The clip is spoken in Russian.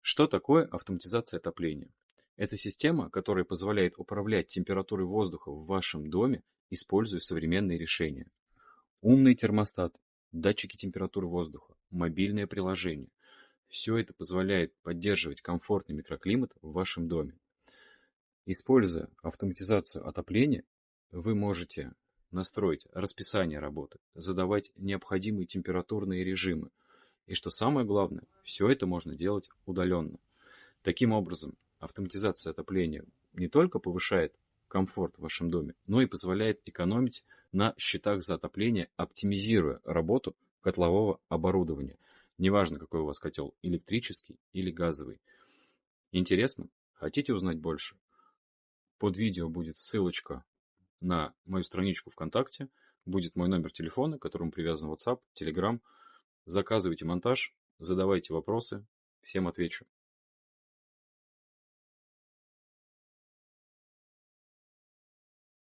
Что такое автоматизация отопления? Это система, которая позволяет управлять температурой воздуха в вашем доме, используя современные решения. Умный термостат, датчики температуры воздуха, мобильное приложение. Все это позволяет поддерживать комфортный микроклимат в вашем доме. Используя автоматизацию отопления, вы можете настроить расписание работы, задавать необходимые температурные режимы. И что самое главное, все это можно делать удаленно. Таким образом, автоматизация отопления не только повышает комфорт в вашем доме, но и позволяет экономить на счетах за отопление, оптимизируя работу котлового оборудования. Неважно, какой у вас котел, электрический или газовый. Интересно? Хотите узнать больше? Под видео будет ссылочка на мою страничку ВКонтакте, будет мой номер телефона, к которому привязан WhatsApp, Telegram. Заказывайте монтаж, задавайте вопросы, всем отвечу.